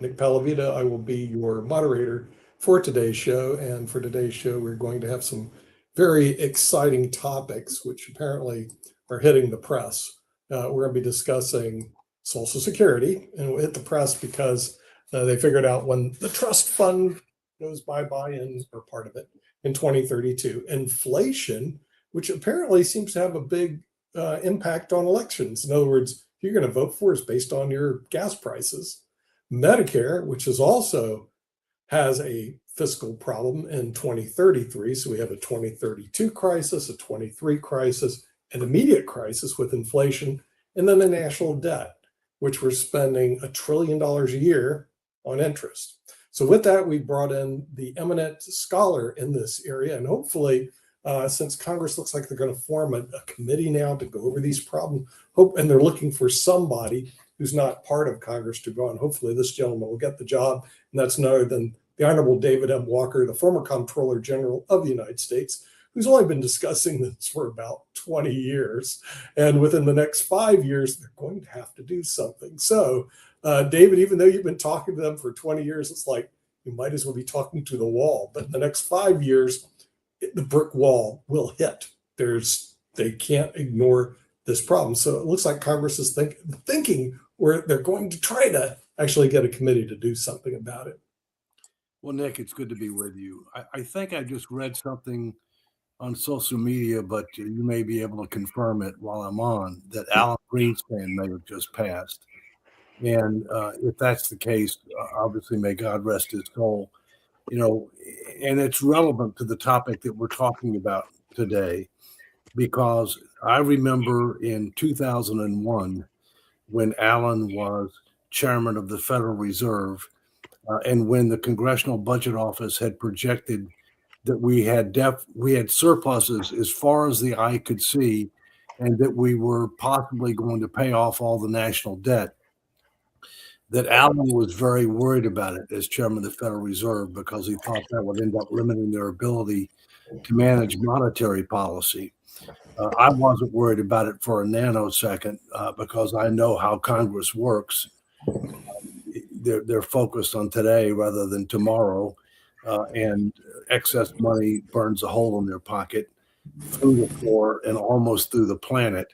Nick Palavita. I will be your moderator for today's show. And for today's show, we're going to have some very exciting topics, which apparently are hitting the press. We're going to be discussing Social Security, and we'll hit the press because they figured out when the trust fund goes bye-bye in, or part of it, in 2032. Inflation, which apparently seems to have a big impact on elections. In other words, who you're going to vote for is based on your gas prices. Medicare, which is also has a fiscal problem in 2033. So we have a 2032 crisis, a 23 crisis, an immediate crisis with inflation, and then the national debt, which we're spending $1 trillion a year on interest. So with that, we brought in the eminent scholar in this area, and hopefully, since Congress looks like they're going to form a committee now to go over these problems, and they're looking for somebody who's not part of Congress to go on. Hopefully this gentleman will get the job, and that's none other than the Honorable David M. Walker, the former Comptroller General of the United States, who's only been discussing this for about 20 years. And within the next 5 years, they're going to have to do something. So, David, even though you've been talking to them for 20 years, it's like you might as well be talking to the wall. But in the next 5 years, the brick wall will hit. They can't ignore this problem. So it looks like Congress is thinking where they're going to try to actually get a committee to do something about it. Well, Nick, it's good to be with you. I think I just read something on social media, but you may be able to confirm it while I'm on, that Alan Greenspan may have just passed. And if that's the case, obviously may God rest his soul. And it's relevant to the topic that we're talking about today, because I remember in 2001 when Alan was chairman of the Federal Reserve, and when the Congressional Budget Office had projected that we had surpluses as far as the eye could see, and that we were possibly going to pay off all the national debt, that Alan was very worried about it as chairman of the Federal Reserve, because he thought that would end up limiting their ability to manage monetary policy. I wasn't worried about it for a nanosecond, because I know how Congress works. They're focused on today rather than tomorrow, and excess money burns a hole in their pocket through the floor and almost through the planet.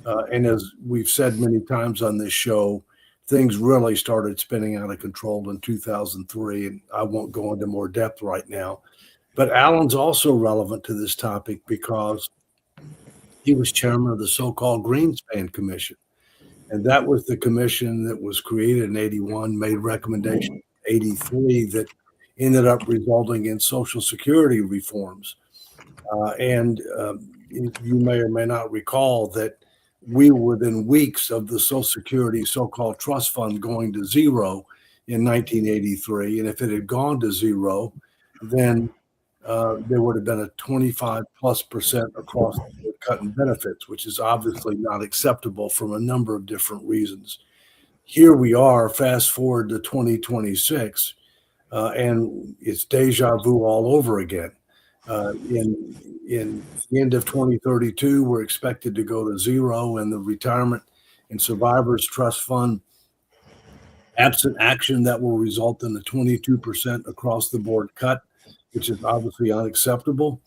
And as we've said many times on this show, things really started spinning out of control in 2003, and I won't go into more depth right now. But Alan's also relevant to this topic because he was chairman of the so-called Greenspan Commission. And that was the commission that was created in 81, made recommendations in 83 that ended up resulting in Social Security reforms. You may or may not recall that we were within weeks of the Social Security so-called trust fund going to zero in 1983. And if it had gone to zero, then there would have been a 25+% across the board cut in benefits, which is obviously not acceptable from a number of different reasons. Here we are, fast forward to 2026, and it's deja vu all over again. In the end of 2032, we're expected to go to zero, and the Retirement and Survivors Trust Fund, absent action, that will result in a 22% across the board cut, which is obviously unacceptable.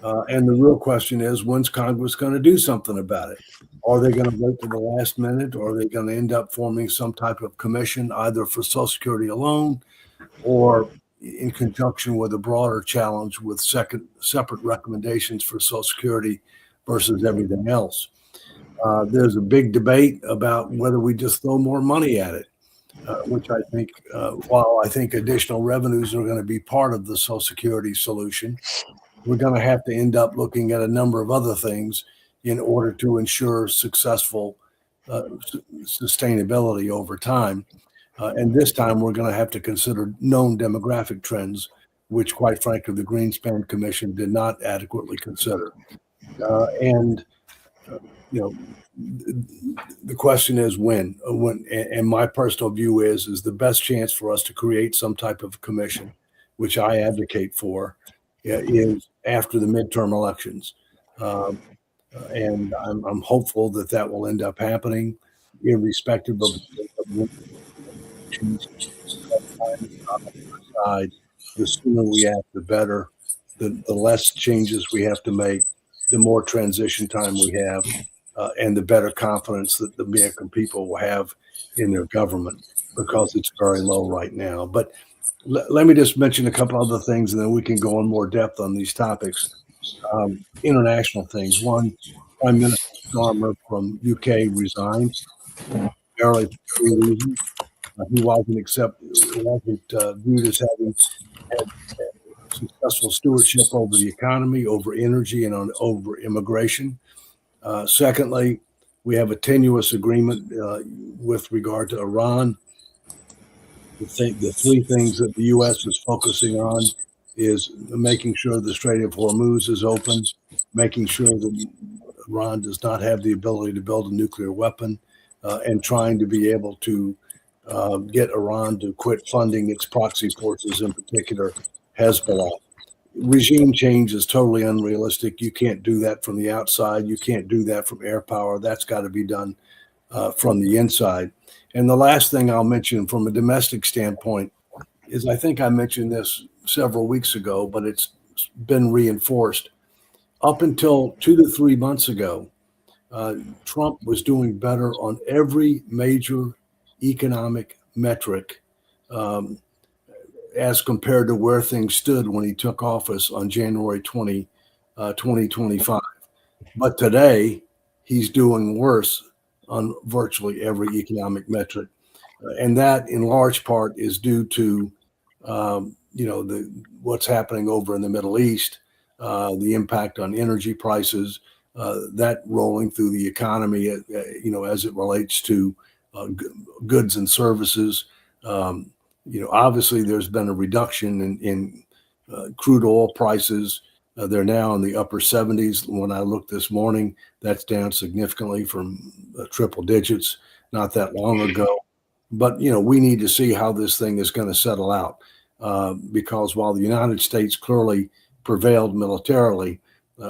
And the real question is, when's Congress going to do something about it? Are they going to wait to the last minute, or are they going to end up forming some type of commission, either for Social Security alone or in conjunction with a broader challenge with separate recommendations for Social Security versus everything else? There's a big debate about whether we just throw more money at it, which I think, while I think additional revenues are going to be part of the Social Security solution, we're going to have to end up looking at a number of other things in order to ensure successful sustainability over time. And this time we're going to have to consider known demographic trends, which, quite frankly, the Greenspan Commission did not adequately consider. The question is when, and my personal view is the best chance for us to create some type of commission, which I advocate for, is after the midterm elections. And I'm hopeful that will end up happening, irrespective of side, the sooner we act, the better. The less changes we have to make, the more transition time we have, and the better confidence that the American people will have in their government, because it's very low right now. But let me just mention a couple other things, and then we can go in more depth on these topics. International things. One, Prime Minister Starmer from UK resigned, primarily for three reasons. He wasn't viewed as having had successful stewardship over the economy, over energy, and over immigration. Secondly, we have a tenuous agreement with regard to Iran. The three things that the U.S. is focusing on is making sure the Strait of Hormuz is open, making sure that Iran does not have the ability to build a nuclear weapon, and trying to be able to get Iran to quit funding its proxy forces, in particular Hezbollah. Regime change is totally unrealistic. You can't do that from the outside. You can't do that from air power. That's got to be done from the inside. And the last thing I'll mention from a domestic standpoint is, I think I mentioned this several weeks ago, but it's been reinforced. Up until 2 to 3 months ago, Trump was doing better on every major economic metric as compared to where things stood when he took office on January 2025. But today, he's doing worse on virtually every economic metric. And that, in large part, is due to what's happening over in the Middle East, the impact on energy prices, that rolling through the economy, as it relates to goods and services. Obviously, there's been a reduction in crude oil prices. They're now in the upper 70s. When I looked this morning, that's down significantly from triple digits not that long ago. But, we need to see how this thing is going to settle out, because while the United States clearly prevailed militarily,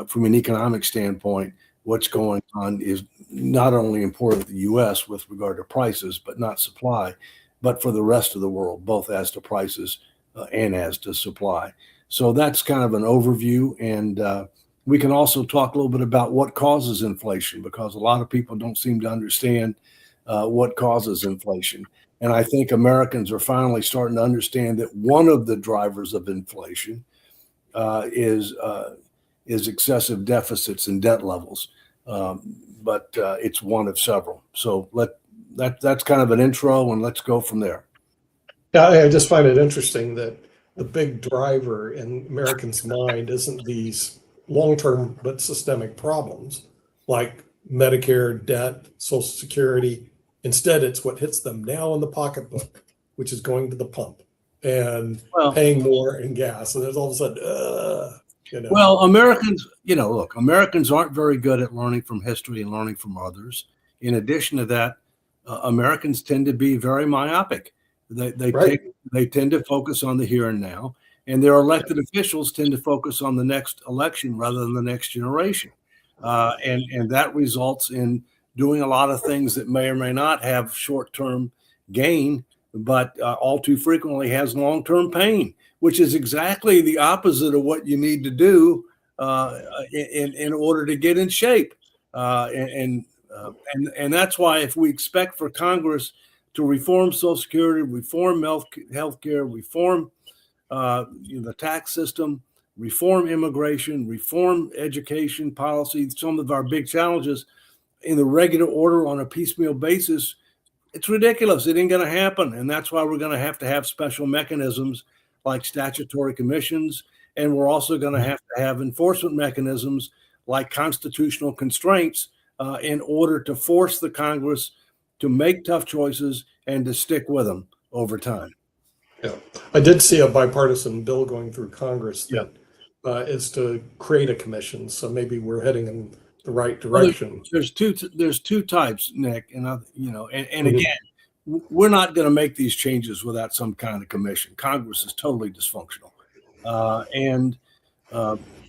from an economic standpoint, what's going on is not only important to the U.S. with regard to prices, but not supply, but for the rest of the world, both as to prices and as to supply. So that's kind of an overview. And we can also talk a little bit about what causes inflation, because a lot of people don't seem to understand what causes inflation. And I think Americans are finally starting to understand that one of the drivers of inflation is excessive deficits and debt levels. But it's one of several. So that's kind of an intro, and let's go from there. Yeah, I just find it interesting that the big driver in Americans' mind isn't these long-term but systemic problems like Medicare, debt, Social Security. Instead, it's what hits them now in the pocketbook, which is going to the pump and paying more in gas. And there's all of a sudden, Well, Americans, look, Americans aren't very good at learning from history and learning from others. In addition to that, Americans tend to be very myopic. They tend to focus on the here and now, and their elected officials tend to focus on the next election rather than the next generation. And that results in doing a lot of things that may or may not have short-term gain, but all too frequently has long-term pain, which is exactly the opposite of what you need to do in order to get in shape. And that's why, if we expect for Congress to reform Social Security, reform health care, reform the tax system, reform immigration, reform education policy, some of our big challenges in the regular order on a piecemeal basis, it's ridiculous. It ain't going to happen. And that's why we're going to have special mechanisms like statutory commissions. And we're also going to have enforcement mechanisms like constitutional constraints in order to force the Congress to make tough choices and to stick with them over time. Yeah, I did see a bipartisan bill going through Congress that is to create a commission. So maybe we're heading in the right direction. There's two types, Nick, and again, we're not going to make these changes without some kind of commission. Congress is totally dysfunctional, and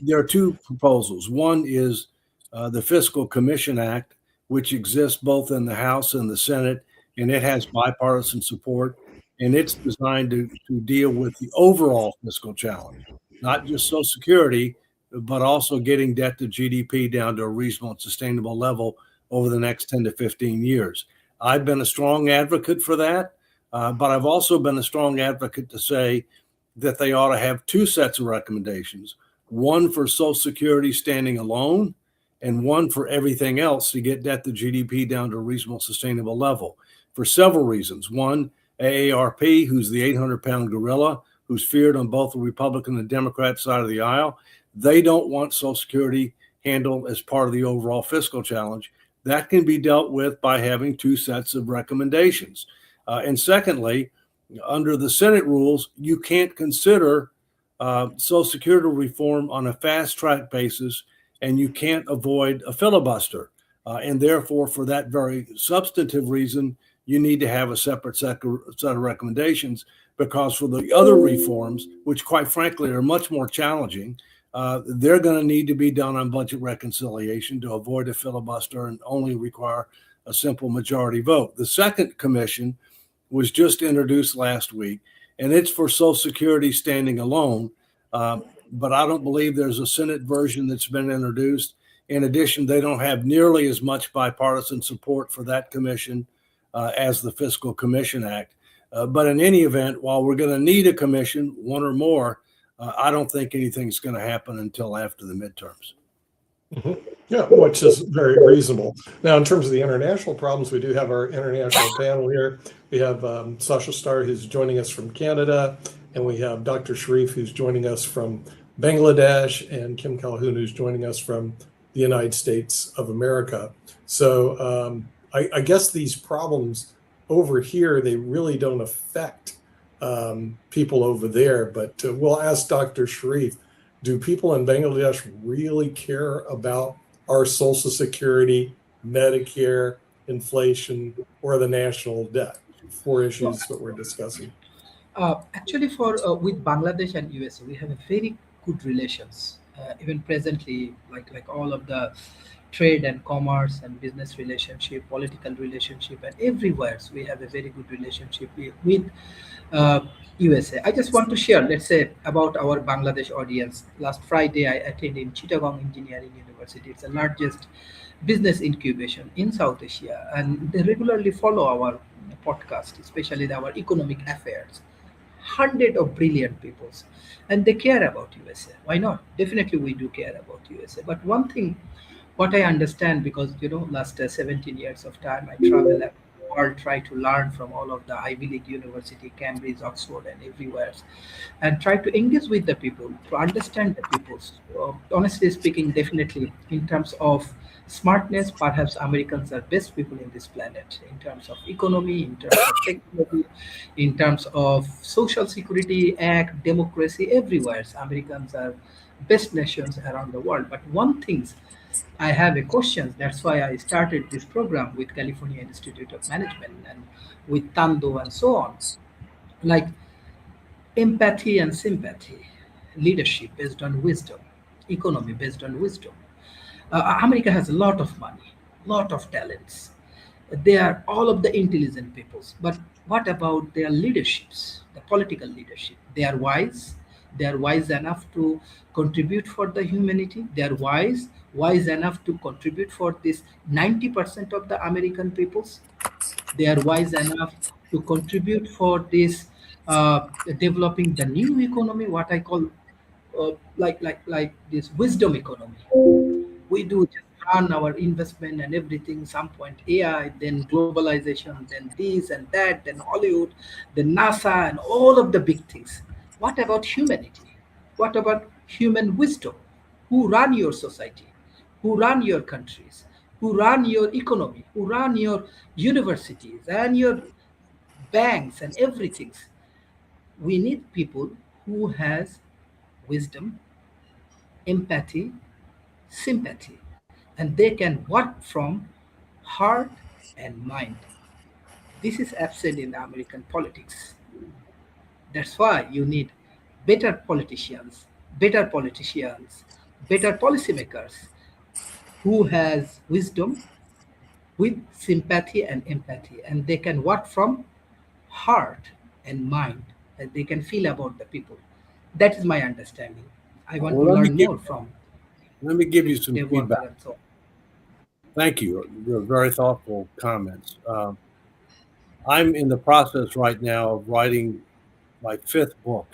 there are two proposals. One is the Fiscal Commission Act, which exists both in the House and the Senate, and it has bipartisan support. and it's designed to deal with the overall fiscal challenge, not just Social Security, but also getting debt to GDP down to a reasonable and sustainable level over the next 10 to 15 years. I've been a strong advocate for that, but I've also been a strong advocate to say that they ought to have two sets of recommendations, one for Social Security standing alone and one for everything else to get debt to GDP down to a reasonable, sustainable level for several reasons. One, AARP, who's the 800-pound gorilla, who's feared on both the Republican and Democrat side of the aisle, they don't want Social Security handled as part of the overall fiscal challenge. That can be dealt with by having two sets of recommendations. And secondly, under the Senate rules, you can't consider Social Security reform on a fast track basis, and you can't avoid a filibuster. And therefore, for that very substantive reason, you need to have a separate set of recommendations, because for the other reforms, which quite frankly are much more challenging, they're going to need to be done on budget reconciliation to avoid a filibuster and only require a simple majority vote. The second commission was just introduced last week, and it's for Social Security standing alone. But I don't believe there's a Senate version that's been introduced. In addition, they don't have nearly as much bipartisan support for that commission as the Fiscal Commission Act. But in any event, while we're going to need a commission, one or more, I don't think anything's going to happen until after the midterms. Mm-hmm. Yeah, which is very reasonable. Now, in terms of the international problems, we do have our international panel here. We have Sasha Starr, who's joining us from Canada, and we have Dr. Sharif, who's joining us from Bangladesh, and Kim Calhoun, who's joining us from the United States of America. So I guess these problems over here, they really don't affect people over there, but we'll ask Dr. Sharif, do people in Bangladesh really care about our Social Security, Medicare, inflation, or the national debt? Four issues that we're discussing. Actually, for with Bangladesh and USA, we have a very good relations. Even presently, like all of the trade and commerce and business relationship, political relationship, and everywhere, so we have a very good relationship with uh, USA. I just want to share, let's say, about our Bangladesh audience. Last Friday, I attended in Chittagong Engineering University. It's the largest business incubation in South Asia, and they regularly follow our podcast, especially our economic affairs. Hundred of brilliant peoples, and they care about USA. Why not? Definitely, we do care about USA. But one thing, what I understand, because last 17 years of time, I travel world, try to learn from all of the Ivy League university, Cambridge, Oxford, and everywhere, and try to engage with the people to understand the people. Honestly speaking, definitely in terms of smartness, perhaps Americans are best people in this planet in terms of economy, in terms of technology, in terms of social security act, democracy, everywhere. Americans are best nations around the world. But one thing, I have a question. That's why I started this program with California Institute of Management and with Tando and so on. Like empathy and sympathy, leadership based on wisdom, economy based on wisdom. America has a lot of money, lot of talents. They are all of the intelligent peoples. But what about their leaderships, the political leadership? They are wise. They are wise enough to contribute for the humanity. They are wise enough to contribute for this 90% of the American peoples. They are wise enough to contribute for this developing the new economy, what I call like this wisdom economy. We do just run our investment and everything, some point AI, then globalization, then this and that, then Hollywood, then NASA, and all of the big things. What about humanity? What about human wisdom? Who run your society? Who run your countries? Who run your economy? Who run your universities and your banks and everything? We need people who has wisdom, empathy, sympathy, and they can work from heart and mind. This is absent in the American politics. That's why you need better politicians, better politicians, better policymakers who has wisdom with sympathy and empathy, and they can work from heart and mind that they can feel about the people. That is my understanding. I want to Well, learn more from let me give you some their work feedback. and so on. Thank you. They're very thoughtful comments. I'm in the process right now of writing my fifth book,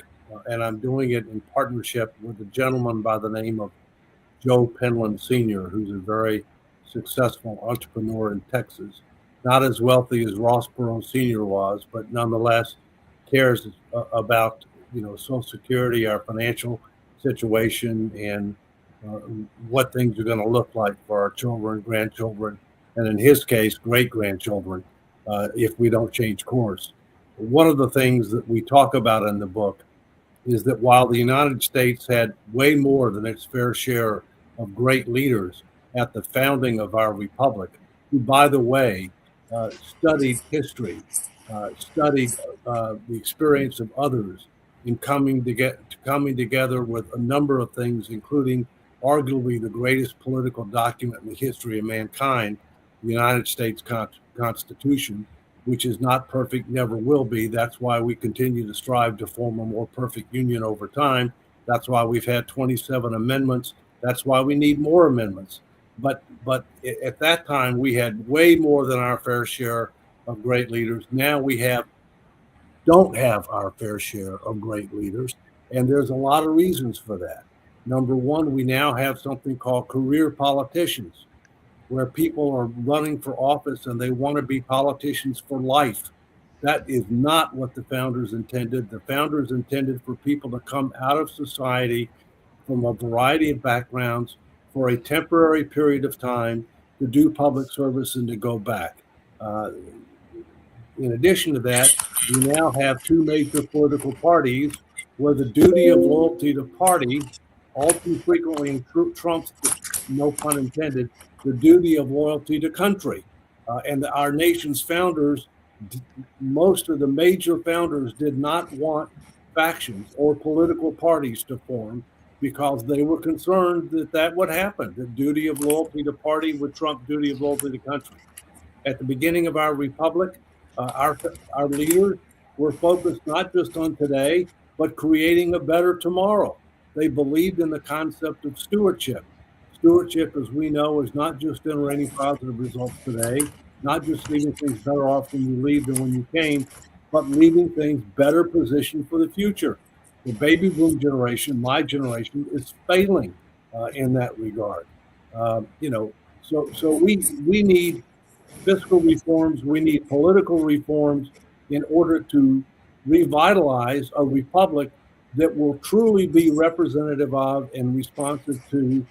and I'm doing it in partnership with a gentleman by the name of Joe Penland Sr., who's a very successful entrepreneur in Texas. Not as wealthy as Ross Perot Sr. was, but nonetheless cares about Social Security, our financial situation, and uh, what things are going to look like for our children, grandchildren, and in his case, great grandchildren, if we don't change course. One of the things that we talk about in the book is that while the United States had way more than its fair share of great leaders at the founding of our republic, who, by the way, studied history, studied the experience of others in coming together with a number of things, including arguably the greatest political document in the history of mankind, the United States Constitution, which is not perfect, never will be. That's why we continue to strive to form a more perfect union over time. That's why we've had 27 amendments. That's why we need more amendments. But at that time, we had way more than our fair share of great leaders. Now we don't have our fair share of great leaders, and there's a lot of reasons for that. Number one, we now have something called career politicians, where people are running for office and they want to be politicians for life. That is not what the founders intended. The founders intended for people to come out of society from a variety of backgrounds for a temporary period of time to do public service and to go back. Uh, in addition to that, we now have two major political parties where the duty of loyalty to party all too frequently trumps, no pun intended, the duty of loyalty to country. And our nation's founders, most of the major founders did not want factions or political parties to form because they were concerned that that would happen. The duty of loyalty to party would trump duty of loyalty to country. At the beginning of our republic, our leaders were focused not just on today, but creating a better tomorrow. They believed in the concept of stewardship. Stewardship, as we know, is not just generating positive results today, not just leaving things better off when you leave than when you came, but leaving things better positioned for the future. The baby boom generation, my generation, is failing in that regard. So we need fiscal reforms, we need political reforms in order to revitalize a republic that will truly be representative of and responsive to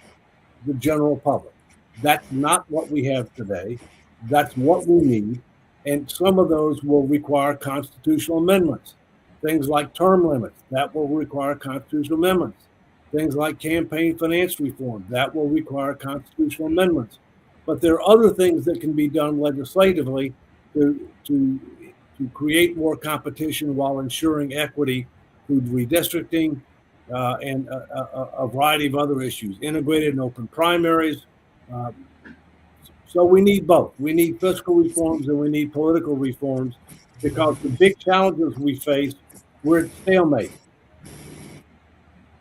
the general public. That's not what we have today. That's what we need. And some of those will require constitutional amendments. Things like term limits, that will require constitutional amendments. Things like campaign finance reform, that will require constitutional amendments. But there are other things that can be done legislatively to create more competition while ensuring equity through redistricting, and a variety of other issues, integrated and open primaries. Uh, so we need both. We need fiscal reforms and we need political reforms because the big challenges we face, we're at stalemate.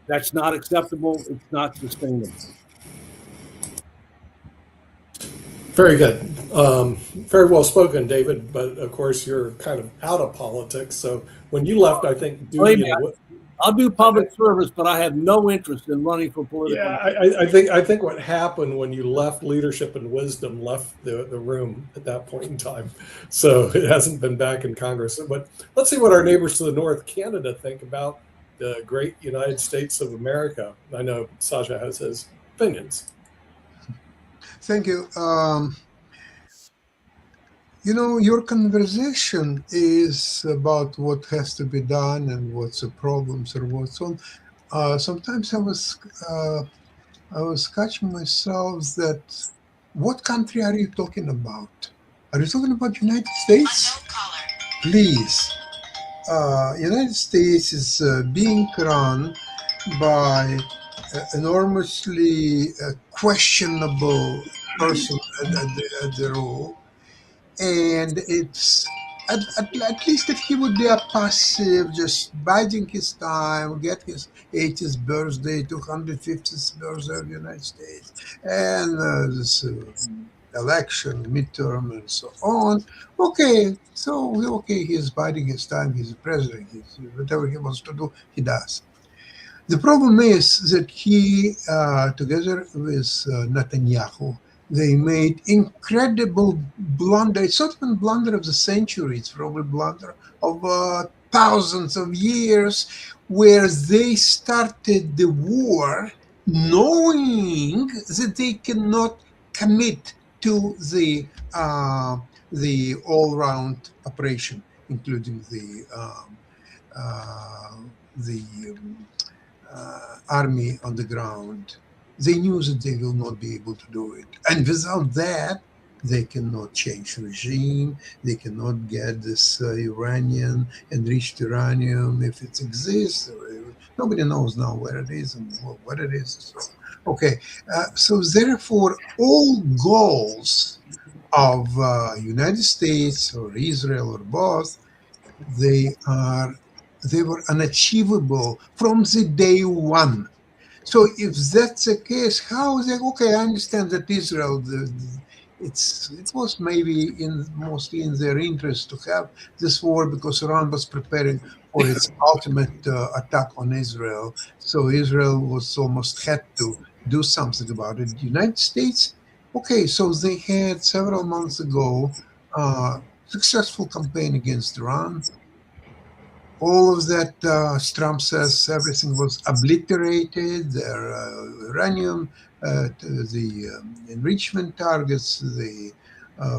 That's not acceptable. It's not sustainable. Very good. Very well spoken, David. But of course, you're kind of out of politics. So when you left, I think Believe duty me, and I'll do public service, but I have no interest in running for political. yeah, I think what happened when you left, leadership and wisdom left the room at that point in time. So it hasn't been back in Congress. But let's see what our neighbors to the north, Canada, think about the great United States of America. I know Sasha has his opinions. Thank you. Your conversation is about what has to be done and what's the problems or what's on. Sometimes I was catching myself that what country are you talking about? Are you talking about United States? Please. United States is being run by enormously questionable person at the role, and it's at least if he would be a passive, just biding his time, get his 80th birthday, 250th birthday of the United States, and this election, midterm, and so on. Okay, so okay, he's biding his time. He's the president. He's whatever he wants to do, he does. The problem is that he, together with Netanyahu, they made incredible blunder. It's not even blunder of the century. It's probably blunder of thousands of years, where they started the war knowing that they cannot commit to the all-round operation, including uh, the army on the ground. They knew that they will not be able to do it. And without that, they cannot change regime. They cannot get this Iranian enriched uranium if it exists. Nobody knows now where it is and what it is. So, okay, so therefore, all goals of United States or Israel or both, they are they were unachievable from the day one. So if that's the case, how is it? Okay, I understand that Israel, it was maybe mostly in their interest to have this war because Iran was preparing for its ultimate attack on Israel. So Israel was almost had to do something about it. The United States, okay, so they had several months ago successful campaign against Iran. All of that, Trump says everything was obliterated, their uranium, the enrichment targets, the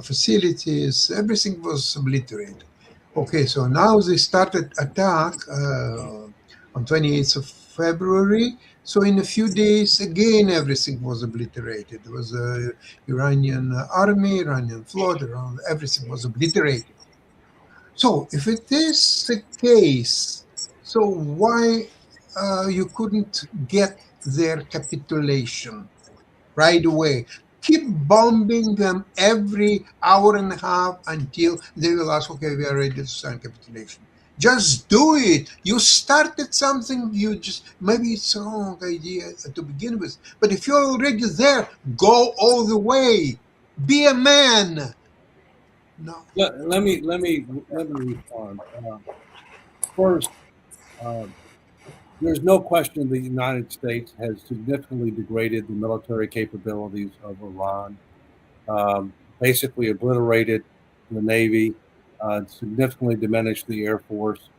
facilities, everything was obliterated. Okay, so now they started attack on 28th of February. So in a few days, again, everything was obliterated. It was a Iranian army, Iranian float, everything was obliterated. So if it is the case, so why you couldn't get their capitulation right away? Keep bombing them every hour and a half until they will ask, okay, we are ready to sign capitulation. Just do it. You started something, you just, maybe it's a wrong idea to begin with. But if you're already there, go all the way. Be a man. No. Let me respond. First, uh, there's no question the United States has significantly degraded the military capabilities of Iran, basically obliterated the Navy, significantly diminished the Air Force.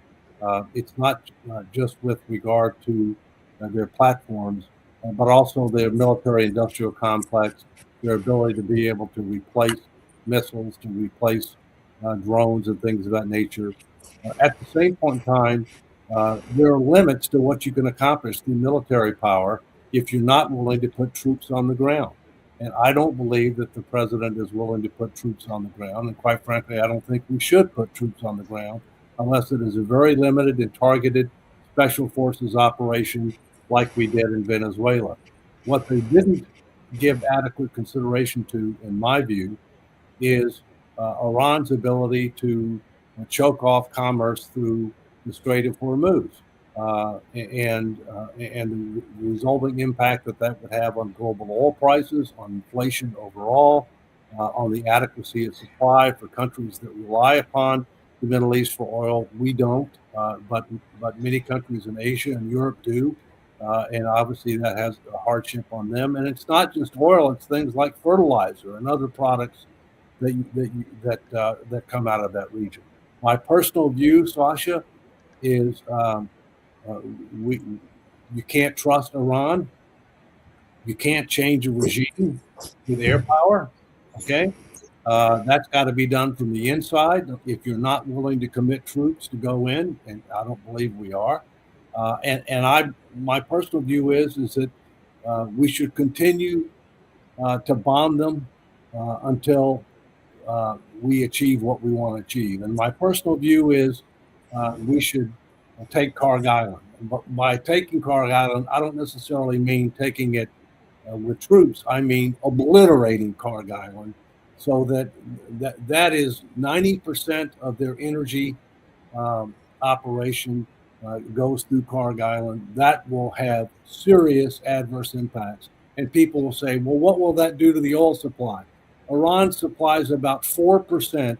It's not just with regard to their platforms, but also their military industrial complex, their ability to be able to replace missiles, to replace drones and things of that nature. At the same point in time, there are limits to what you can accomplish through military power if you're not willing to put troops on the ground. And I don't believe that the president is willing to put troops on the ground. And quite frankly, I don't think we should put troops on the ground unless it is a very limited and targeted special forces operation like we did in Venezuela. What they didn't give adequate consideration to, in my view, is Iran's ability to choke off commerce through the Strait of Hormuz, and the resulting impact that that would have on global oil prices, on inflation overall, on the adequacy of supply for countries that rely upon the Middle East for oil. We don't, but many countries in Asia and Europe do. And obviously that has a hardship on them. And it's not just oil; it's things like fertilizer and other products that come out of that region. My personal view, Sasha, is we you can't trust Iran. You can't change a regime with air power. Okay, that's got to be done from the inside. If you're not willing to commit troops to go in, and I don't believe we are, and my personal view is that we should continue to bomb them until we achieve what we want to achieve. And my personal view is we should take Karg Island. But by taking Karg Island, I don't necessarily mean taking it with troops. I mean obliterating Karg Island so that is 90% of their energy operation goes through Karg Island. That will have serious adverse impacts. And people will say, well, what will that do to the oil supply? Iran supplies about 4%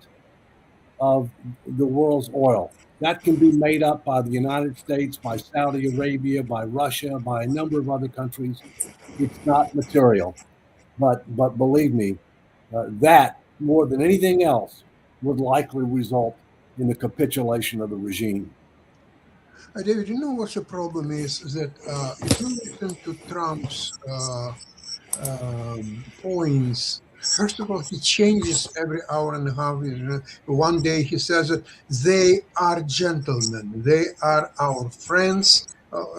of the world's oil. That can be made up by the United States, by Saudi Arabia, by Russia, by a number of other countries. It's not material. But believe me, that more than anything else would likely result in the capitulation of the regime. David, you know what the problem is that if you listen to Trump's points. First of all, he changes every hour and a half. One day he says that they are gentlemen, they are our friends.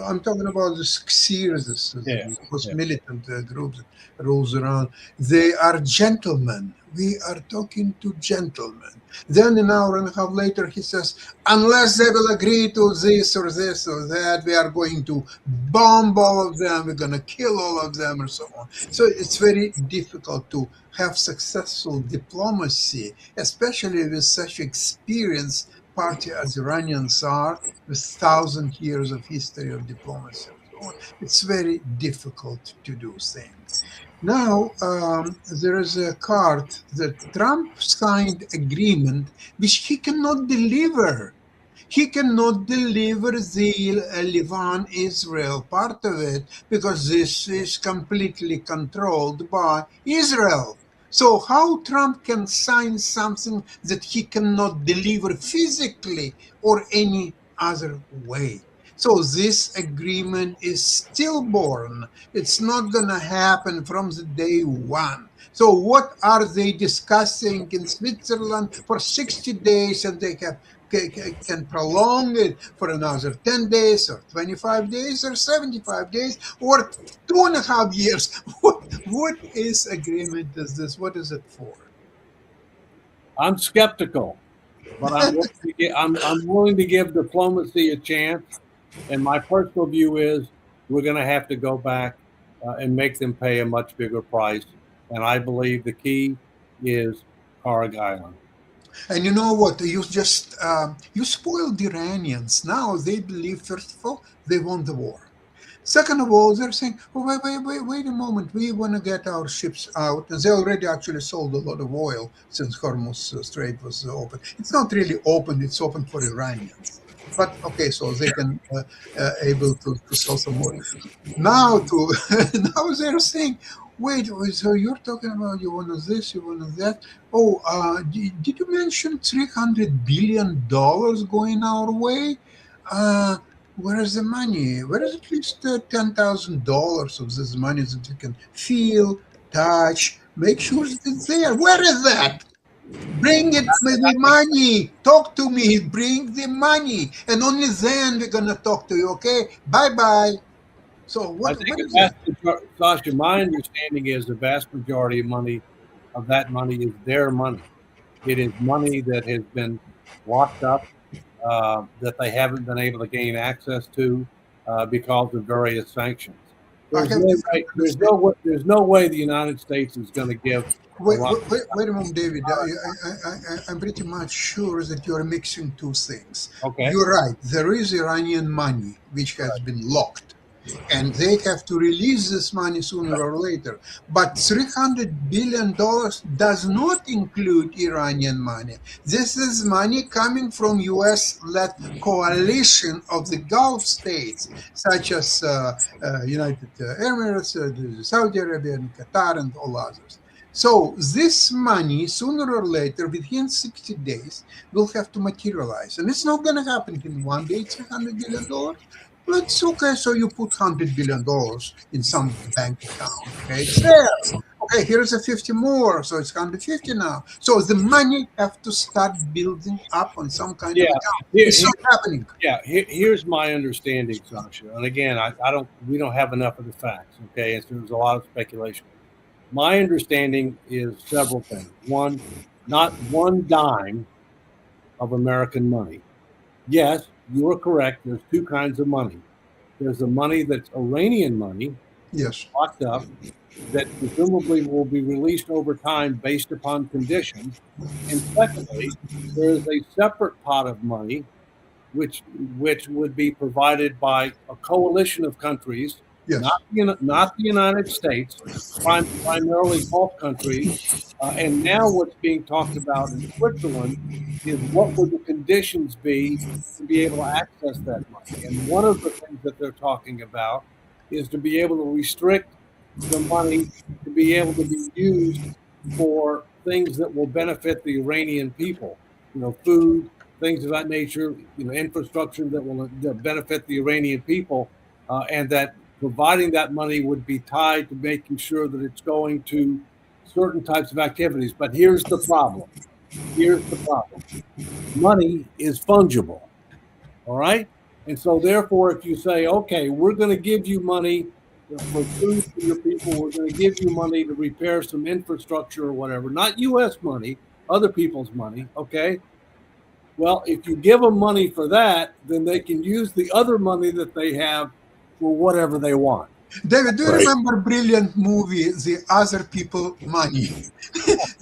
I'm talking about the Sears, those militant groups that rolls around. They are gentlemen. We are talking to gentlemen. Then an hour and a half later, he says, unless they will agree to this or this or that, we are going to bomb all of them. We're going to kill all of them, and so on. So it's very difficult to have successful diplomacy, especially with such experienced party as Iranians are, with 1,000 years of history of diplomacy and so on. It's very difficult to do things. Now, there is a card that Trump signed agreement which he cannot deliver. He cannot deliver the Lebanon-Israel part of it because this is completely controlled by Israel. So how Trump can sign something that he cannot deliver physically or any other way? So this agreement is stillborn. It's not going to happen from the day one. So what are they discussing in Switzerland for 60 days, and they can prolong it for another 10 days or 25 days or 75 days or 2.5 years? What is agreement is this? What is it for? I'm skeptical, but I'm willing to give diplomacy a chance. And my personal view is we're going to have to go back and make them pay a much bigger price. And I believe the key is Karg Island. And you know what? You just you spoiled the Iranians. Now they believe, first of all, they won the war. Second of all, they're saying, oh, wait a moment. We want to get our ships out. And they already actually sold a lot of oil since Hormuz Strait was open. It's not really open. It's open for Iranians. But okay, so they can able to sell some more. Now now they're saying, wait, so you're talking about you want this, you want that. Oh, did you mention $300 billion going our way? Where is the money? Where is at least $10,000 of this money that you can feel, touch, make sure that it's there? Where is that? Bring it, the money. Talk to me. Bring the money, and only then we're gonna talk to you. Okay? Bye bye. So what is it? Sasha, my understanding is the vast majority of that money is their money. It is money that has been locked up, that they haven't been able to gain access to because of various sanctions. There's no way the United States is going to give. Wait a moment, David. I'm pretty much sure that you are mixing two things. Okay. You're right. There is Iranian money which has been locked, and they have to release this money sooner or later. But $300 billion does not include Iranian money. This is money coming from U.S.-led coalition of the Gulf states, such as United Emirates, Saudi Arabia, and Qatar, and all others. So this money, sooner or later, within 60 days, will have to materialize. And it's not going to happen in one day, $300 billion. It's okay, so you put $100 billion in some bank account. Okay, it's there. Okay, here's a 50 more, so it's 150 now. So the money have to start building up on some kind of account. It's not happening. Yeah, here's my understanding, Sasha. And again, we don't have enough of the facts. Okay, and so there's a lot of speculation. My understanding is several things. One, not one dime of American money. Yes, you are correct. There's two kinds of money. There's the money that's Iranian money, yes, locked up, that presumably will be released over time based upon conditions. And secondly, there is a separate pot of money which would be provided by a coalition of countries, Yes. not the United States, primarily Gulf countries. And now what's being talked about in Switzerland is what would the conditions be to be able to access that money. And one of the things that they're talking about is to be able to restrict the money to be able to be used for things that will benefit the Iranian people, food, things of that nature, infrastructure that will benefit the Iranian people, and that providing that money would be tied to making sure that it's going to certain types of activities. But here's the problem. Money is fungible. All right. And so therefore, if you say, okay, we're going to give you money for food for your people, we're going to give you money to repair some infrastructure or whatever, not U.S. money, other people's money. Okay. Well, if you give them money for that, then they can use the other money that they have for whatever they want. David, do you Right. remember brilliant movie, The Other People Money?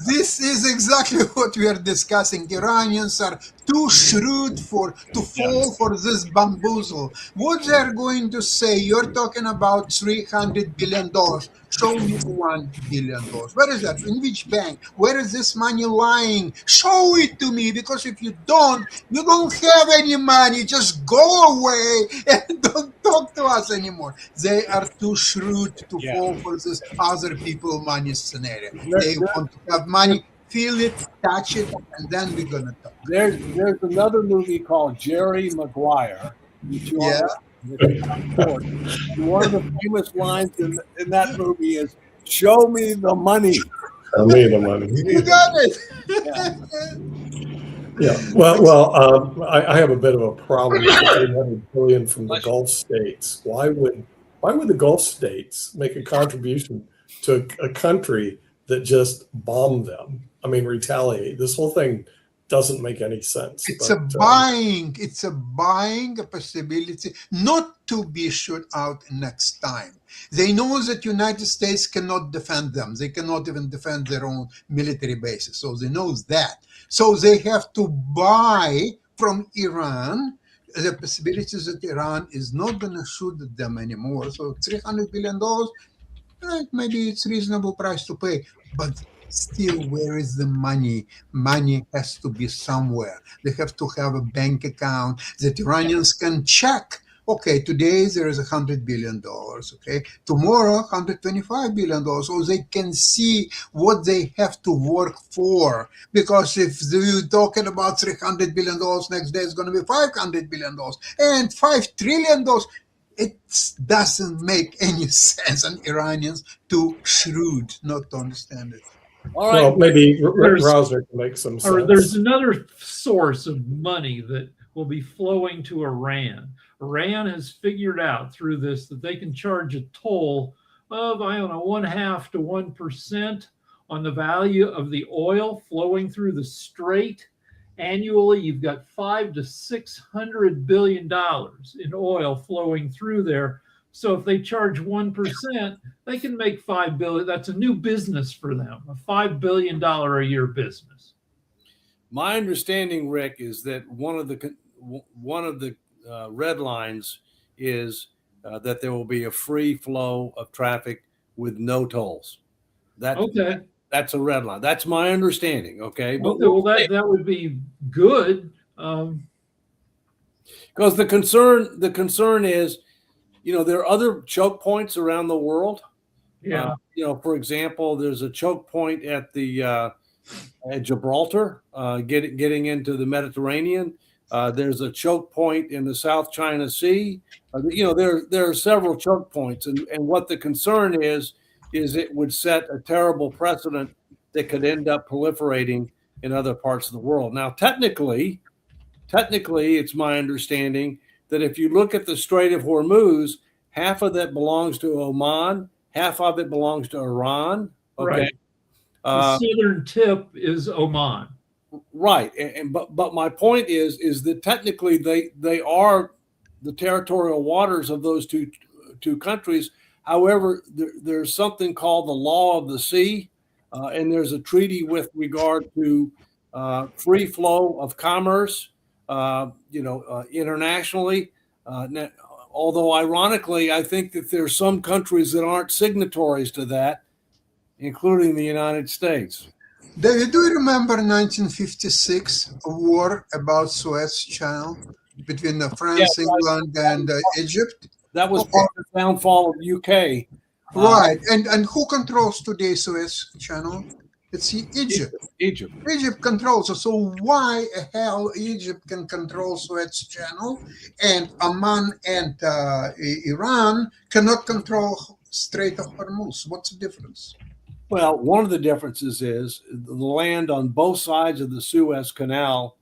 This is exactly what we are discussing. Iranians are too shrewd to fall for this bamboozle. What they're going to say, you're talking about $300 billion. Show me $1 billion. Where is that? In which bank? Where is this money lying? Show it to me, because if you don't have any money. Just go away and don't talk to us anymore. They are too shrewd to fall for this other people money scenario. They want to have money, feel it, touch it, and then we're going to talk. There's another movie called Jerry Maguire, which you Yeah. and one of the famous lines in that movie is, "Show me the money." Tell me the money. You got it. Yeah. Well, I have a bit of a problem with the 800 billion from the Gulf states. Why would the Gulf states make a contribution to a country that just bombed them? I mean, retaliate. This whole thing doesn't make any sense. It's a buying a possibility not to be shot out next time. They know that United States cannot defend them. They cannot even defend their own military bases. So they know that. So they have to buy from Iran the possibility that Iran is not going to shoot at them anymore. So $300 billion, maybe it's a reasonable price to pay. But still, where is the money? Money has to be somewhere. They have to have a bank account that Iranians can check. Okay, today there is $100 billion. Okay, tomorrow $125 billion. So they can see what they have to work for. Because if you're talking about $300 billion, next day it's going to be $500 billion and $5 trillion. It doesn't make any sense, and Iranians too shrewd not to understand it. All right. Well, maybe There's- Rauser can make some Or sense. there's another source of money that will be flowing to Iran. Iran has figured out through this that they can charge a toll of, I don't know, 0.5 to 1% on the value of the oil flowing through the strait. Annually, you've got $500 to $600 billion in oil flowing through there. So if they charge 1%, they can make $5 billion. That's a new business for them, a $5 billion a year business. My understanding, Rick, is that one of the red lines is that there will be a free flow of traffic with no tolls. That's a red line. That's my understanding. Okay, but well, that would be good. Because the concern is, there are other choke points around the world. Yeah. For example, there's a choke point at the at Gibraltar, getting into the Mediterranean. There's a choke point in the South China Sea. There are several choke points, and what the concern is it would set a terrible precedent that could end up proliferating in other parts of the world. Now, technically, it's my understanding that if you look at the Strait of Hormuz, half of that belongs to Oman, half of it belongs to Iran. Okay. Right. The southern tip is Oman. Right. But my point is that technically they are the territorial waters of those two countries. However, there's something called the law of the sea, and there's a treaty with regard to free flow of commerce, internationally. Now, although ironically, I think that there's some countries that aren't signatories to that, including the United States. David, do you remember 1956, a war about Suez Channel between France, England, and Egypt? That was Okay. part of the downfall of the UK. Right. And who controls today Suez Channel? It's Egypt. Egypt. Egypt controls it. So why the hell Egypt can control Suez Channel and Oman and Iran cannot control Strait of Hormuz? What's the difference? Well, one of the differences is the land on both sides of the Suez Canal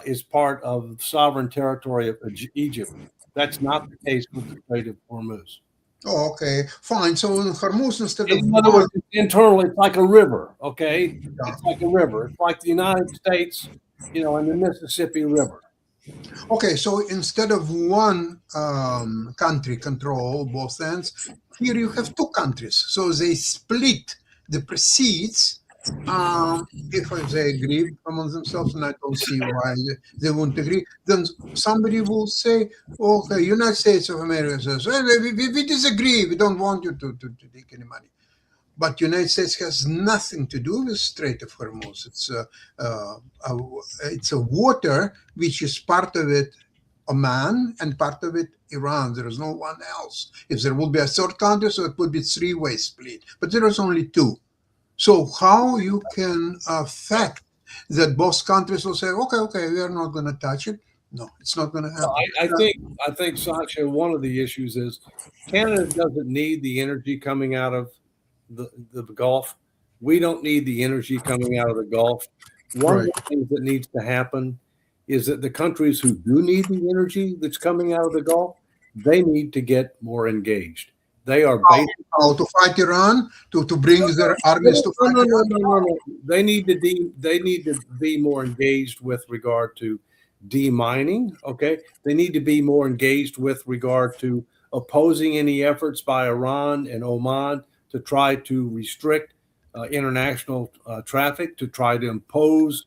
is part of sovereign territory of Egypt. That's not the case with the Strait of Hormuz. Oh, okay, fine. So in Hormuz, instead of In other words, internally, it's like a river. Okay, it's like a river. It's like the United States, and the Mississippi River. okay, so instead of one country control both ends, here you have two countries. So they split the proceeds. If they agree among themselves, and I don't see why they won't agree, then somebody will say, okay, United States of America says, hey, we disagree, we don't want you to take any money. But United States has nothing to do with Strait of Hormuz. It's a water which is part of it Oman and part of it Iran. There is no one else. If there would be a third country, so it would be three-way split. But there is only two. So how you can affect that both countries will say, okay, we are not going to touch it? No, it's not going to happen. I think, Sasha, one of the issues is Canada doesn't need the energy coming out of the Gulf. We don't need the energy coming out of the Gulf. One of the things that needs to happen is that the countries who do need the energy that's coming out of the Gulf, they need to get more engaged. They are basically to fight Iran, to bring their armies to fight Iran. No. They need to be more engaged with regard to demining. Okay, they need to be more engaged with regard to opposing any efforts by Iran and Oman to try to restrict international traffic, to try to impose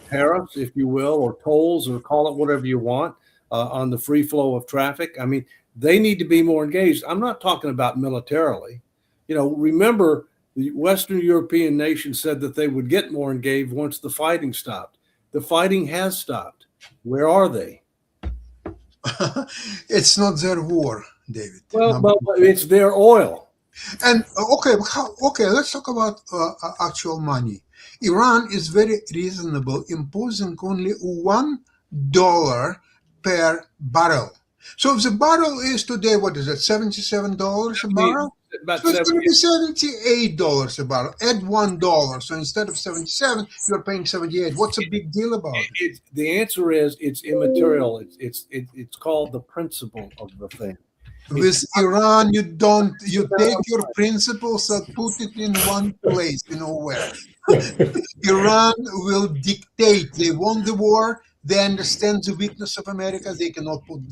tariffs, if you will, or tolls, or call it whatever you want, on the free flow of traffic. I mean, they need to be more engaged. I'm not talking about militarily. Remember, the Western European nations said that they would get more engaged once the fighting stopped. The fighting has stopped. Where are they? It's not their war, David. Well, but it's their oil. And okay, let's talk about actual money. Iran is very reasonable, imposing only $1 per barrel. So if the barrel is today, what is it, $77 a barrel? So it's going to be $78 a barrel. Add $1. So instead of 77, you're paying 78. What's a big deal about it? The answer is it's immaterial. It's called the principle of the thing. With Iran, you take your principles and put it in one place, where. Iran will dictate. They won the war. They understand the weakness of America. They cannot put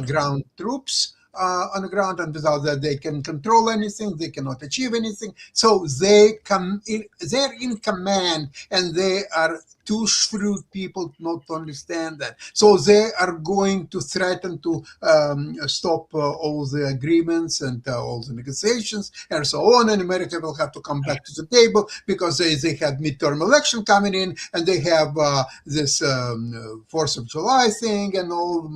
ground troops on the ground, and without that, they can control anything. They cannot achieve anything. So they're in command, and they are too shrewd people not to understand that. So they are going to threaten to stop all the agreements and all the negotiations and so on. And America will have to come back to the table because they had midterm election coming in, and they have this 4th of July thing and all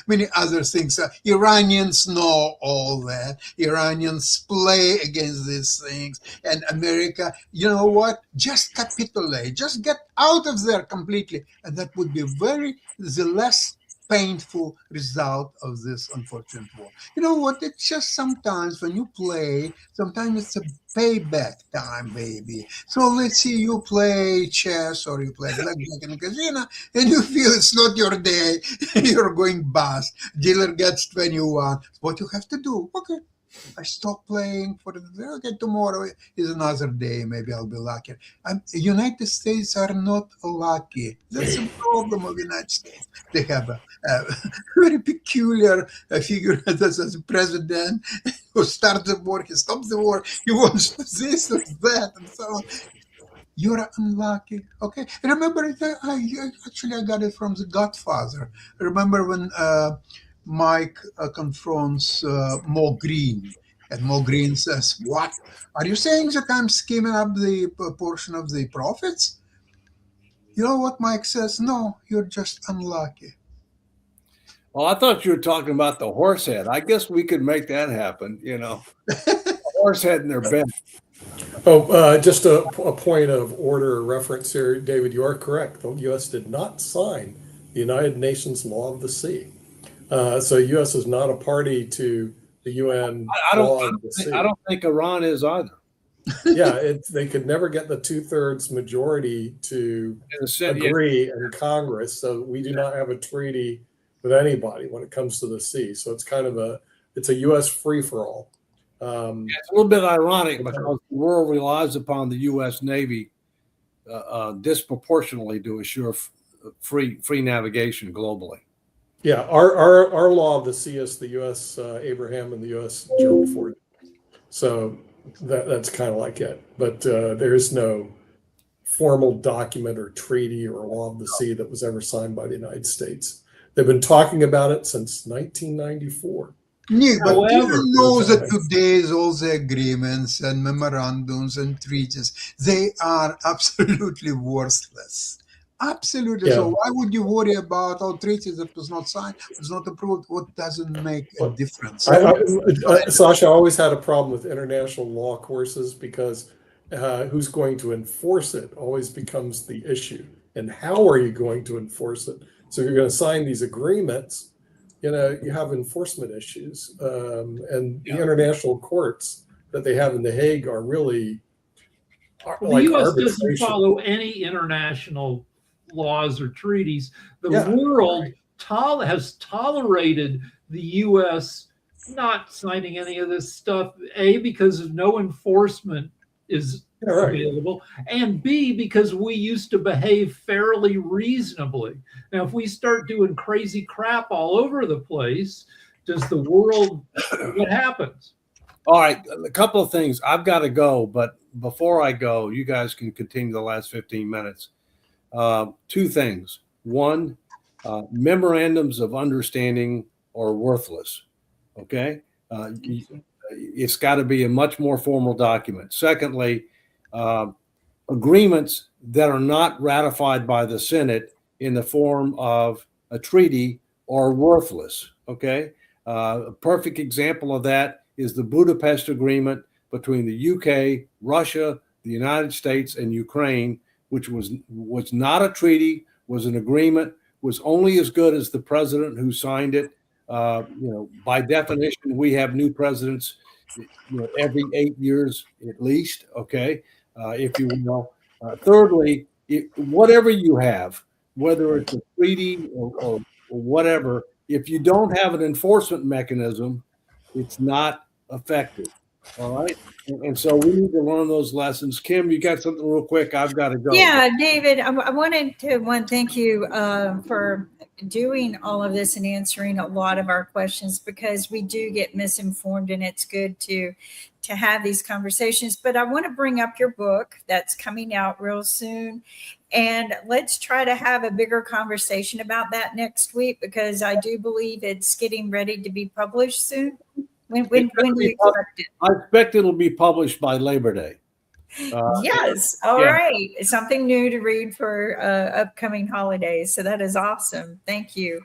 many other things. Iranians know all that. Iranians play against these things. And America, you know what? Just capitulate. Just get out of there completely. And that would be the less painful result of this unfortunate war. You know what? It's just sometimes when you play, sometimes it's a payback time, baby. So let's see, you play chess or you play blackjack in a casino, and you feel it's not your day. You're going bust. Dealer gets 21. What you have to do? Okay, I stop playing for okay, tomorrow is another day. Maybe I'll be lucky. United States are not lucky. That's the problem of the United States. They have a very peculiar figure as a president who started the war, he stopped the war, he wants this or that, and so on. You're unlucky. Okay. I remember it. I got it from The Godfather. I remember when Mike confronts Mo Green, and Mo Green says, "What are you saying that I'm skimming up the portion of the profits?" You know what Mike says? No, you're just unlucky. Well, I thought you were talking about the horse head. I guess we could make that happen, you know. Horse head in their bed. Oh, just a point of order or reference here, David. You are correct. The U.S. did not sign the United Nations Law of the Sea, so U.S. is not a party to the UN Law of the Sea. I don't think Iran is either. Yeah, they could never get the 2/3 majority to agree in Congress. So we do not have a treaty with anybody when it comes to the sea. So it's kind of it's a U.S. free for all. It's a little bit ironic because the world relies upon the U.S. Navy disproportionately to assure free navigation globally. Yeah, our law of the sea is the U.S. Abraham and the U.S. Gerald Ford. So that's kind of like it. But there's no formal document or treaty or law of the sea that was ever signed by the United States. They've been talking about it since 1994. Yeah, but do However, you know that today's all the agreements and memorandums and treaties, they are absolutely worthless. Absolutely. Yeah. So why would you worry about all treaties that was not signed, was not approved? What doesn't make a difference? Sasha, I always had a problem with international law courses because who's going to enforce it always becomes the issue. And how are you going to enforce it? So you're going to sign these agreements, you have enforcement issues. And the international courts that they have in The Hague are really the U.S. doesn't follow any international laws or treaties. The world has tolerated the U.S. not signing any of this stuff, A, because of no enforcement is available, and B, because we used to behave fairly reasonably. Now, if we start doing crazy crap all over the place, does the world, what happens? All right, a couple of things. I've got to go, but before I go, you guys can continue the last 15 minutes. Two things. One, memorandums of understanding are worthless. Okay? It's got to be a much more formal document. Secondly, agreements that are not ratified by the Senate in the form of a treaty are worthless. Okay? A perfect example of that is the Budapest Agreement between the UK, Russia, the United States, and Ukraine, which was not a treaty, was an agreement, was only as good as the president who signed it. By definition, we have new presidents, every 8 years at least. Okay, if you will. Thirdly, whatever you have, whether it's a treaty or whatever, if you don't have an enforcement mechanism, it's not effective. All right. And so we need to learn those lessons. Kim, you got something real quick? I've got to go. Yeah, David, I wanted to thank you for doing all of this and answering a lot of our questions, because we do get misinformed, and it's good to have these conversations. But I want to bring up your book that's coming out real soon, and let's try to have a bigger conversation about that next week, because I do believe it's getting ready to be published soon. When do you expect it? I expect it'll be published by Labor Day. Yes. All right. Something new to read for upcoming holidays. So that is awesome. Thank you.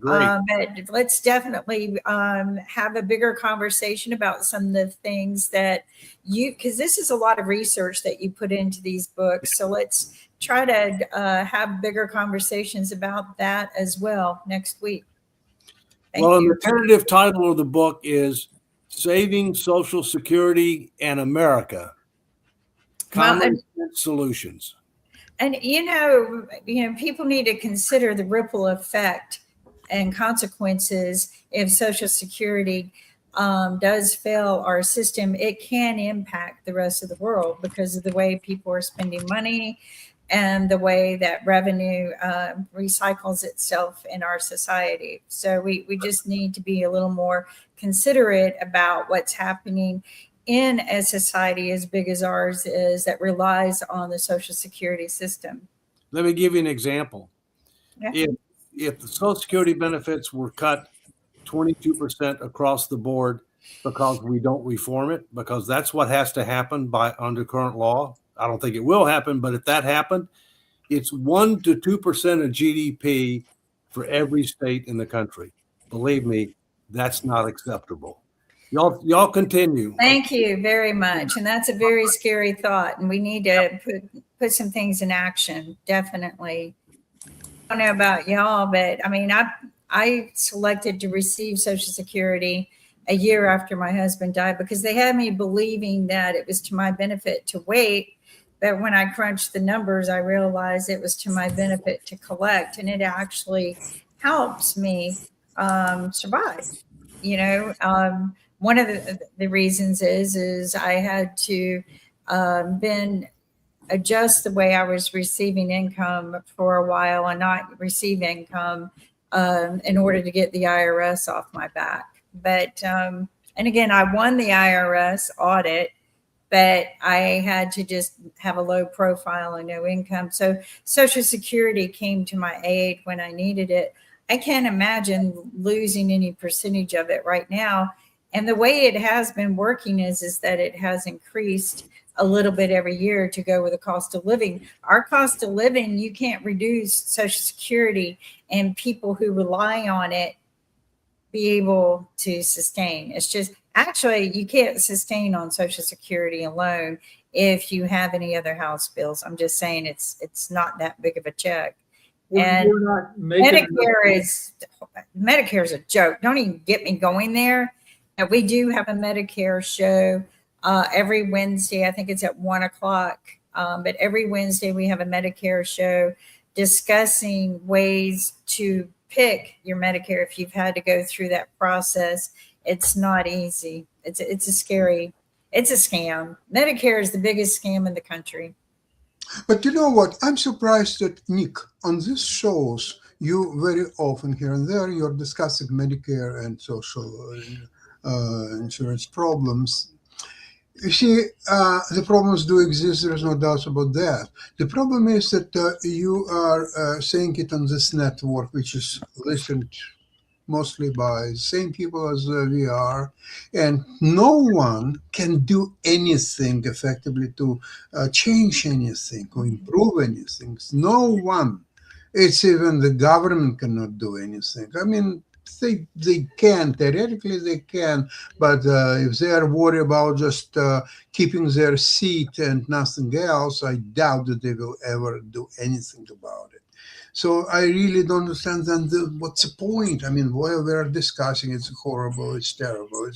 But let's definitely have a bigger conversation about some of the things that because this is a lot of research that you put into these books. So let's try to have bigger conversations about that as well next week. Thank you. The tentative title of the book is Saving Social Security and America. Common Sense Solutions. And people need to consider the ripple effect and consequences if Social Security does fail our system. It can impact the rest of the world because of the way people are spending money, and the way that revenue recycles itself in our society. So we just need to be a little more considerate about what's happening in a society as big as ours is that relies on the Social Security system. Let me give you an example. Yeah. If the Social Security benefits were cut 22% across the board because we don't reform it, because that's what has to happen under current law. I don't think it will happen, but if that happened, it's 1 to 2% of GDP for every state in the country. Believe me, that's not acceptable. Y'all continue. Thank you very much. And that's a very scary thought. And we need to put some things in action, definitely. I don't know about y'all, but I mean, I selected to receive Social Security a year after my husband died because they had me believing that it was to my benefit to wait. But when I crunched the numbers, I realized it was to my benefit to collect, and it actually helps me survive. You know, one of the reasons is I had to then adjust the way I was receiving income for a while and not receive income in order to get the IRS off my back. But and again, I won the IRS audit, but I had to just have a low profile and no income. So Social Security came to my aid when I needed it. I can't imagine losing any percentage of it right now. And the way it has been working is that it has increased a little bit every year to go with the cost of living. Our cost of living, you can't reduce Social Security and people who rely on it be able to sustain. It's just actually you can't sustain on Social Security alone if you have any other house bills. I'm just saying it's not that big of a check. And We're not making Medicare is a joke. Don't even get me going there. And we do have a Medicare show every Wednesday. I think it's at 1:00. But every Wednesday we have a Medicare show discussing ways to pick your Medicare if you've had to go through that process. It's not easy. It's a scam. Medicare is the biggest scam in the country. But you know what? I'm surprised that, Nick, on these shows, you very often here and there, you're discussing Medicare and social insurance problems. You see, the problems do exist. There's no doubt about that. The problem is that you are saying it on this network, which is listened mostly by the same people as we are, and no one can do anything effectively to change anything or improve anything. No one. It's even the government cannot do anything. I mean, they can, theoretically they can, but if they are worried about just keeping their seat and nothing else, I doubt that they will ever do anything about it. So I really don't understand then what's the point? I mean, what we are discussing, it's horrible, it's terrible.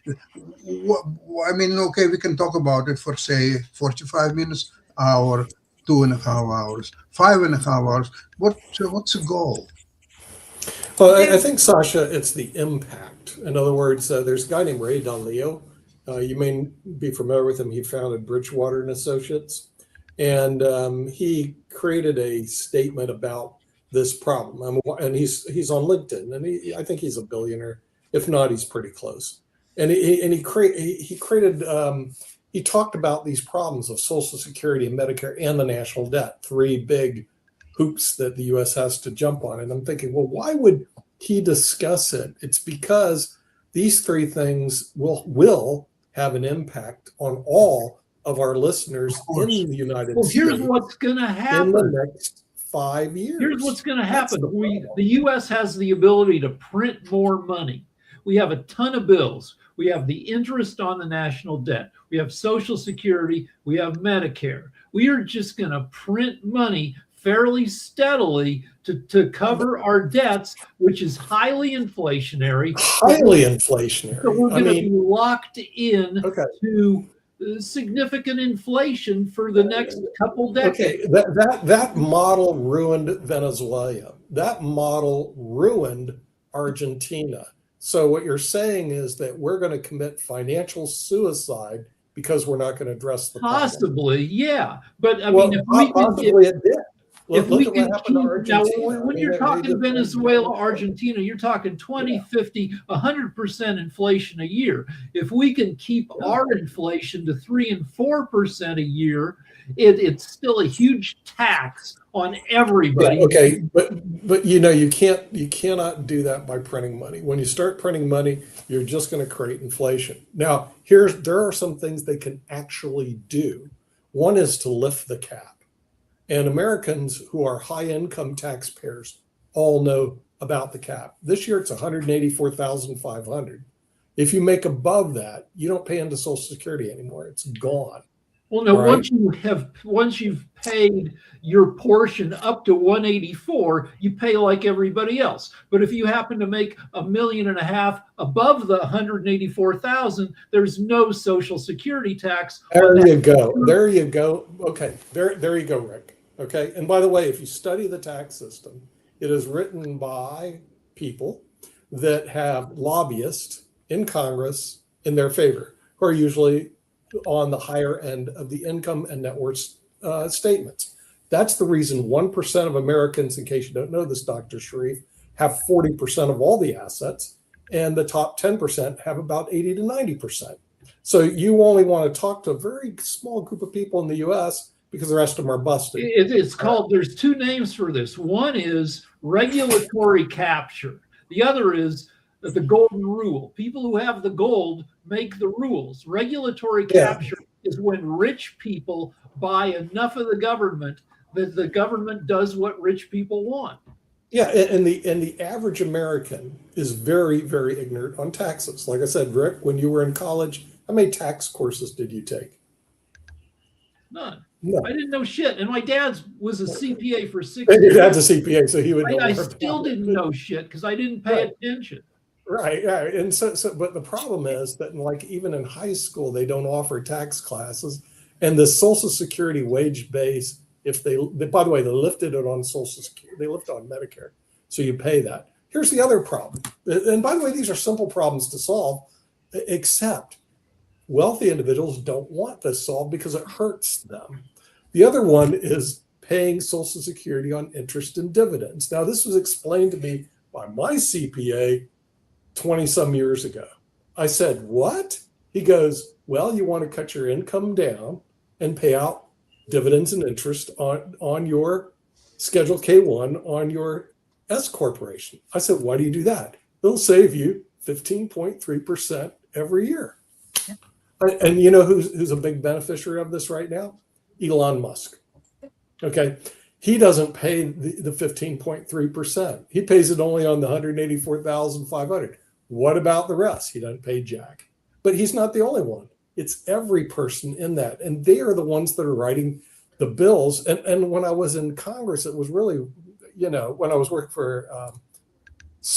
I mean, okay, we can talk about it for, say, 45 minutes, hour, 2.5 hours, 5.5 hours. What's the goal? Well, I think, Sasha, it's the impact. In other words, there's a guy named Ray Dalio. You may be familiar with him. He founded Bridgewater and Associates, and he created a statement about this problem. And he's on LinkedIn, and I think he's a billionaire. If not, he's pretty close. And he created. He talked about these problems of Social Security and Medicare and the national debt, three big hoops that the U.S. has to jump on. And I'm thinking, well, why would he discuss it? It's because these three things will have an impact on all of our listeners in the United States. Here's what's going to happen in the next 5 years. Here's what's going to happen. The U.S. has the ability to print more money. We have a ton of bills. We have the interest on the national debt. We have Social Security. We have Medicare. We are just going to print money fairly steadily to cover our debts, which is highly inflationary. Highly inflationary. So we're going to be locked in to significant inflation for the next couple decades. Okay, that model ruined Venezuela. That model ruined Argentina. So what you're saying is that we're going to commit financial suicide because we're not going to address the problem. Possibly, yeah. But I Well, mean, if we can, possibly it did. if Look we at what can happened to keep now, Argentina. when you're talking Venezuela, Argentina, you're talking 20, 50, 100% inflation a year. If we can keep our inflation to 3 and 4% a year, it's still a huge tax on everybody. Yeah, okay, but you cannot do that by printing money. When you start printing money, you're just going to create inflation. Now, there are some things they can actually do. One is to lift the cap. And Americans who are high income taxpayers all know about the cap. This year it's 184,500. If you make above that, you don't pay into Social Security anymore. It's gone. Well, no, right? once you've paid your portion up to 184, you pay like everybody else. But if you happen to make $1.5 million above the 184,000, there's no Social Security tax. There you go. There you go. Okay. There you go, Rick. Okay. And by the way, if you study the tax system, it is written by people that have lobbyists in Congress in their favor, who are usually on the higher end of the income and net worth statements. That's the reason 1% of Americans, in case you don't know this, Dr. Sharif, have 40% of all the assets, and the top 10% have about 80 to 90%. So you only want to talk to a very small group of people in the U.S. because the rest of them are busted. It's called, there's two names for this. One is regulatory capture. The other is the golden rule. People who have the gold make the rules. Regulatory capture is when rich people buy enough of the government that the government does what rich people want. Yeah, and the average American is very, very ignorant on taxes. Like I said, Rick, when you were in college, how many tax courses did you take? None. No. I didn't know shit. And my dad was a CPA for 6 Your years. dad's a CPA, so he would know. I still didn't know shit because I didn't pay attention. Right. And so, but the problem is that even in high school, they don't offer tax classes. And the Social Security wage base, by the way, they lifted it on Social Security, they lift on Medicare. So you pay that. Here's the other problem. And by the way, these are simple problems to solve, except wealthy individuals don't want this solved because it hurts them. The other one is paying Social Security on interest and dividends. Now, this was explained to me by my CPA 20 some years ago. I said, what? He goes, well, you want to cut your income down and pay out dividends and interest on your Schedule K1 on your S corporation. I said, why do you do that? It'll save you 15.3% every year. And you know who's a big beneficiary of this right now? Elon Musk. Okay. He doesn't pay the 15.3%. He pays it only on the 184,500. What about the rest? He doesn't pay jack. But he's not the only one. It's every person in that. And they are the ones that are writing the bills. And when I was in Congress, it was really, when I was working for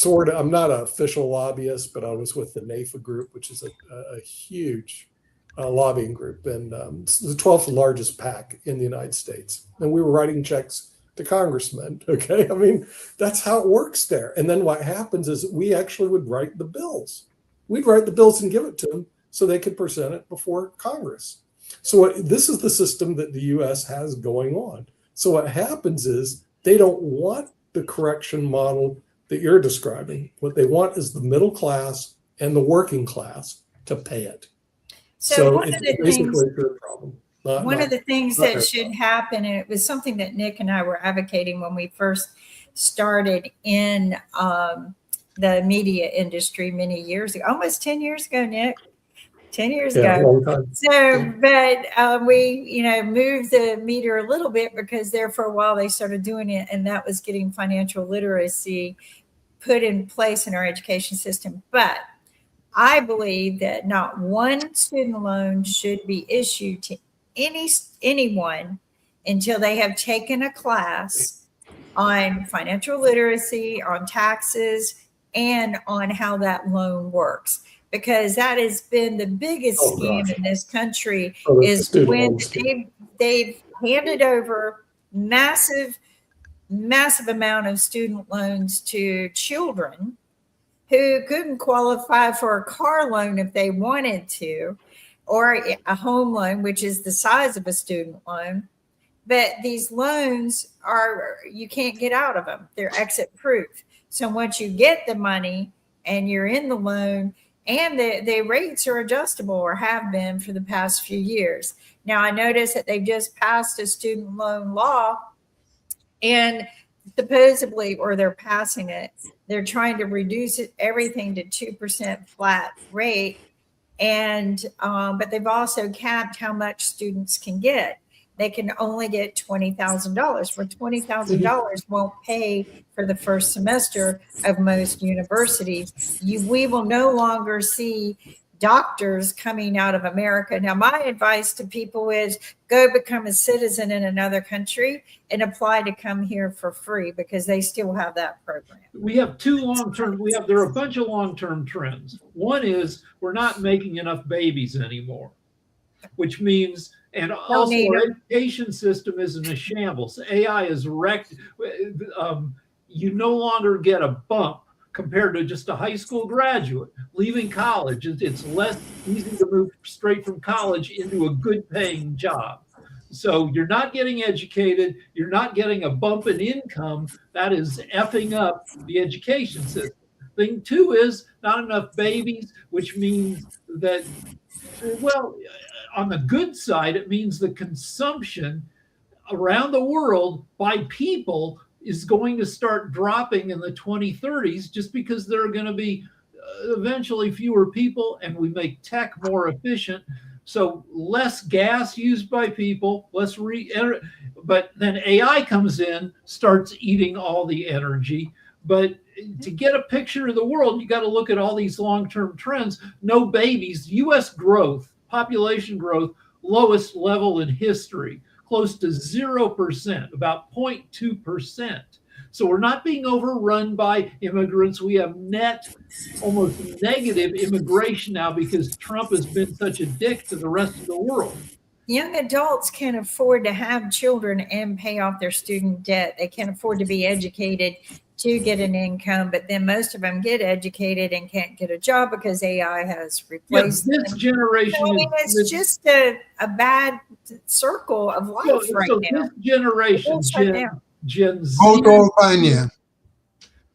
I'm not an official lobbyist, but I was with the NAFA group, which is a huge lobbying group, and it's the 12th largest PAC in the United States. And we were writing checks to congressmen. Okay. I mean, that's how it works there. And then what happens is we actually would write the bills. We'd write the bills and give it to them so they could present it before Congress. So this is the system that the U.S. has going on. So what happens is they don't want the correction model that you're describing. What they want is the middle class and the working class to pay it. So one of the things, one of the things that should happen, and it was something that Nick and I were advocating when we first started in the media industry many years ago, almost 10 years ago, Nick. 10 years ago. So, but we, moved the meter a little bit because there for a while they started doing it, and that was getting financial literacy put in place in our education system. But I believe that not one student loan should be issued to anyone until they have taken a class on financial literacy, on taxes, and on how that loan works. Because that has been the biggest scam in this country is when they've handed over massive amount of student loans to children who couldn't qualify for a car loan if they wanted to, or a home loan, which is the size of a student loan. But these loans you can't get out of them. They're exit proof. So once you get the money and you're in the loan, and the rates are adjustable or have been for the past few years. Now, I noticed that they've just passed a student loan law, and supposedly, or they're passing it, they're trying to reduce everything to 2% flat rate. And but they've also capped how much students can get. They can only get $20,000, where $20,000 won't pay for the first semester of most universities. We will no longer see doctors coming out of America. Now, my advice to people is go become a citizen in another country and apply to come here for free, because they still have that program. We have two long-term, there are a bunch of long-term trends. One is we're not making enough babies anymore, which means, and also our education system is in a shambles. AI is wrecked. You no longer get a bump compared to just a high school graduate leaving college. It's less easy to move straight from college into a good paying job. So you're not getting educated. You're not getting a bump in income. That is effing up the education system. Thing two is not enough babies, which means that, well, on the good side, it means the consumption around the world by people is going to start dropping in the 2030s, just because there are going to be eventually fewer people, and we make tech more efficient. So less gas used by people, but then AI comes in, starts eating all the energy. But to get a picture of the world, you got to look at all these long-term trends. No babies, U.S. growth, population growth, lowest level in history, close to 0%, about 0.2%. So we're not being overrun by immigrants. We have net, almost negative immigration now because Trump has been such a dick to the rest of the world. Young adults can afford to have children and pay off their student debt. They can afford to be educated to get an income, but then most of them get educated and can't get a job because AI has replaced them. This generation, I mean, it's just a bad circle of life right now. This generation, Gen Z,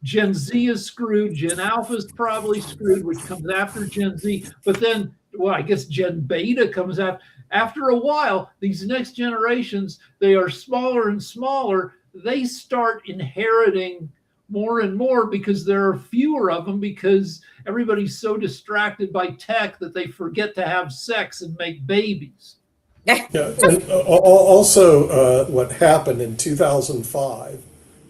Gen Z is screwed. Gen Alpha is probably screwed, which comes after Gen Z. But then, well, I guess Gen Beta comes after. After a while, these next generations, they are smaller and smaller. They start inheriting more and more because there are fewer of them, because everybody's so distracted by tech that they forget to have sex and make babies. Yeah, and also what happened in 2005,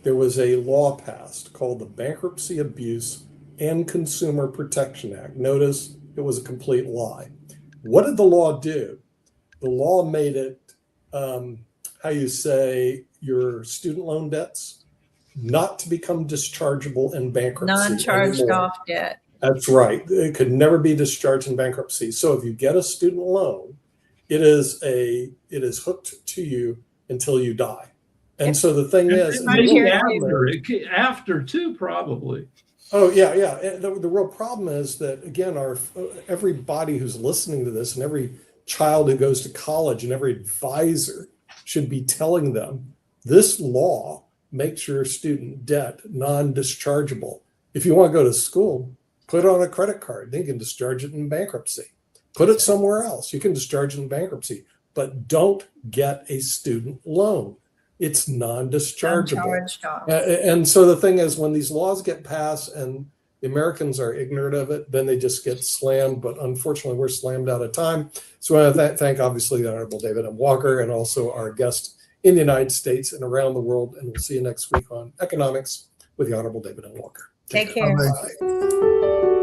there was a law passed called the Bankruptcy Abuse and Consumer Protection Act. Notice it was a complete lie. What did the law do? The law made it, how you say, your student loan debts not to become dischargeable in bankruptcy. Non-charged off debt. That's right. It could never be discharged in bankruptcy. So if you get a student loan, it is hooked to you until you die. And so the thing is, after too, probably. Oh yeah. The real problem is that, again, everybody who's listening to this, and every child who goes to college, and every advisor should be telling them this law makes your student debt non-dischargeable. If you want to go to school, put it on a credit card. They can discharge it in bankruptcy. Put it somewhere else. You can discharge it in bankruptcy, but don't get a student loan. It's non-dischargeable. And so the thing is, when these laws get passed and the Americans are ignorant of it, then they just get slammed. But unfortunately, we're slammed out of time. So I want to thank, obviously, the Honorable David M. Walker, and also our guest in the United States and around the world. And we'll see you next week on Economics with the Honorable David M. Walker. Take care. Bye.